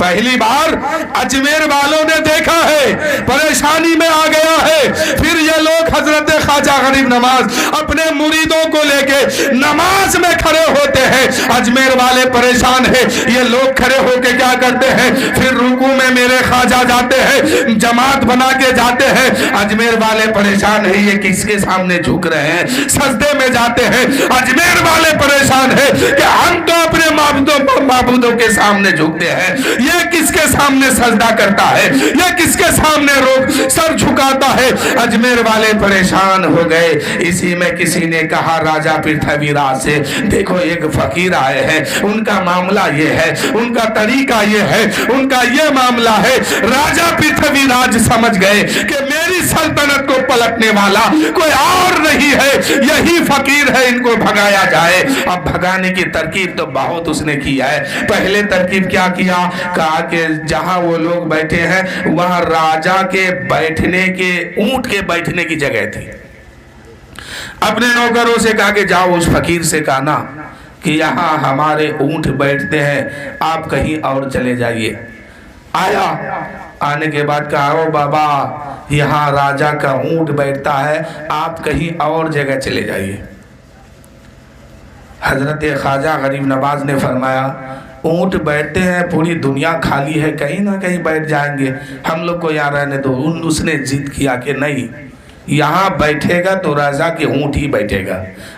पहली बार अजमेर वालों ने देखा है, परेशानी में आ गया है। फिर ये लोग हजरत ख्वाजा गरीब नवाज अपने मुरीदों को लेके नमाज में खड़े होते हैं। अजमेर वाले परेशान है, ये लोग खड़े होके क्या करते हैं, फिर रुकू में मेरे ख्वाजा जाते हैं, जमात बना के जाते हैं। अजमेर वाले परेशान है, ये किसके सामने झुक रहे हैं, सजदे में जाते हैं। अजमेर वाले परेशान है कि हम तो अपने माबूदों के सामने झुकते हैं, ये किसके सामने सजदा करता है, ये किसके सामने सर झुकाता है। अजमेर वाले परेशान हो गए। इसी में किसी ने कहा राजा पृथ्वीराज से, देखो एक फकीर आए हैं, उनका मामला ये है, उनका तरीका ये है, उनका ये मामला है। राजा पृथ्वीराज समझ गए कि मेरी सल्तनत को पलटने वाला कोई और नहीं है, यही फकीर है, इनको भगाया जाए। अब भगाने की तरकीब तो बहुत उसने किया है। पहले तरकीब क्या किया, कहा कि जहां वो लोग बैठे हैं वहां राजा के बैठने के, ऊंट के बैठने की जगह थी। अपने नौकरों से कहा कि जाओ उस फकीर से कहना कि यहाँ हमारे ऊंट बैठते हैं, आप कहीं और चले जाइए। आया, आने के बाद कहा ओ बाबा यहाँ राजा का ऊंट बैठता है, आप कहीं और जगह चले जाइए। हजरत ख्वाजा गरीब नवाज ने फरमाया ऊंट बैठते हैं, पूरी दुनिया खाली है, कहीं ना कहीं बैठ जाएंगे, हम लोग को यहाँ रहने दो। उसने जिद किया कि नहीं, यहाँ बैठेगा तो राजा के ऊंट ही बैठेगा,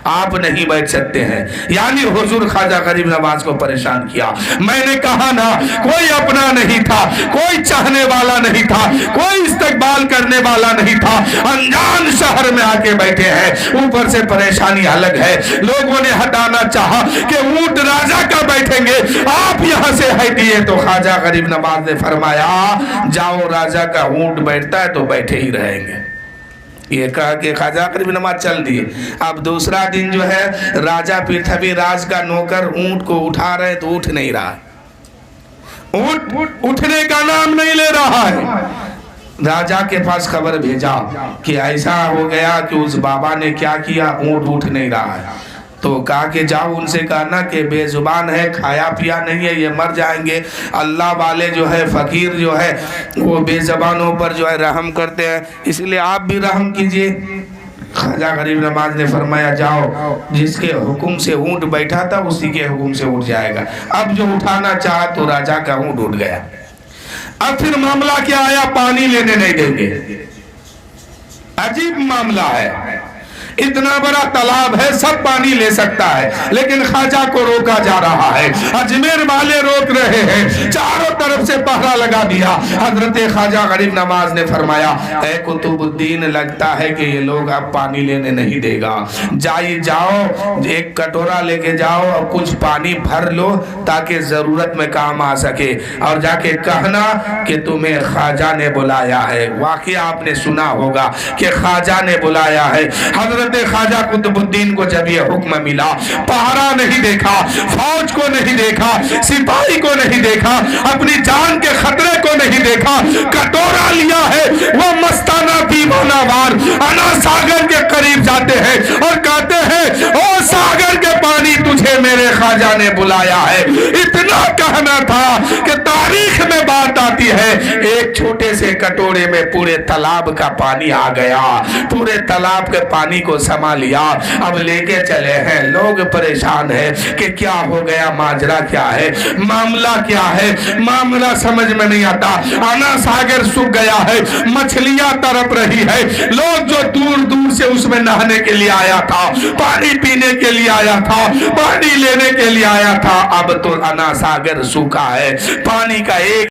आप नहीं बैठ सकते हैं। यानी हुजूर ख्वाजा गरीब नवाज को परेशान किया। मैंने कहा ना, कोई अपना नहीं था, कोई चाहने वाला नहीं था, कोई इस्तकबाल करने वाला नहीं था, अनजान शहर में आके बैठे हैं। ऊपर से परेशानी अलग है, लोगों ने हटाना चाहा कि ऊंट राजा का बैठेंगे, आप यहाँ से हटिए। तो ख्वाजा गरीब नवाज ने फरमाया जाओ, राजा का ऊंट बैठता है तो बैठे ही रहेंगे। ये कहा कि ख्वाजा गरीब नवाज चल दिए। अब दूसरा दिन जो है राजा पृथ्वीराज का नौकर ऊंट को उठा रहे तो उठ नहीं रहा, ऊंट उठने का नाम नहीं ले रहा है। राजा के पास खबर भेजा कि ऐसा हो गया कि उस बाबा ने क्या किया, ऊंट उठ नहीं रहा है। तो कहा कि जाओ उनसे कहना कि बेजुबान है, खाया पिया नहीं है, ये मर जाएंगे। अल्लाह वाले जो है फकीर जो है वो बेजुबानों पर जो है रहम करते हैं, इसलिए आप भी रहम कीजिए। ख्वाजा गरीब नवाज ने फरमाया जाओ, जिसके हुक्म से ऊंट बैठा था उसी के हुक्म से उठ जाएगा। अब जो उठाना चाहा तो राजा का ऊंट उठ गया। अब फिर मामला क्या आया, पानी लेने नहीं देंगे। अजीब मामला है, इतना बड़ा तालाब है, सब पानी ले सकता है, लेकिन ख्वाजा को रोका जा रहा है। अजमेर वाले रोक रहे हैं, चारों तरफ से पहरा लगा दिया। हजरत ख्वाजा गरीब नवाज ने फरमाया ऐ कुतुबुद्दीन, लगता है कि ये लोग अब पानी लेने नहीं देगा, जाओ एक कटोरा लेके जाओ और कुछ पानी भर लो ताकि जरूरत में काम आ सके, और जाके कहना कि तुम्हें ख्वाजा ने बुलाया है। वाकया आपने सुना होगा कि ख्वाजा ने बुलाया है। हजरत ख्वाजा कुतुबुद्दीन को जब ये हुक्म मिला, पहरा नहीं देखा, फौज को नहीं देखा, सिपाही को नहीं देखा, अपनी जान के खतरे को नहीं देखा, कटोरा लिया है, वो मस्ताना दीवाना वार अना सागर के करीब जाते हैं और कहते हैं ओ सागर के पानी, तुझे मेरे ख्वाजा ने बुलाया है। इतना कहना था कि तारीख में बात आती है, एक छोटे से कटोरे में पूरे तालाब का पानी आ गया, पूरे तालाब के पानी को समा लिया। अब लेके चले हैं, लोग परेशान हैं कि क्या हो गया, माजरा क्या है, मामला क्या है, मामला समझ में नहीं आता। आना सागर सूख गया है, मछलियां तड़प रही है, लोग जो दूर दूर से उसमें नहाने के लिए आया था, पानी पीने के लिए आया था, पानी लेने के लिए आया था, अब तो आना सागर सूखा है, पानी का एक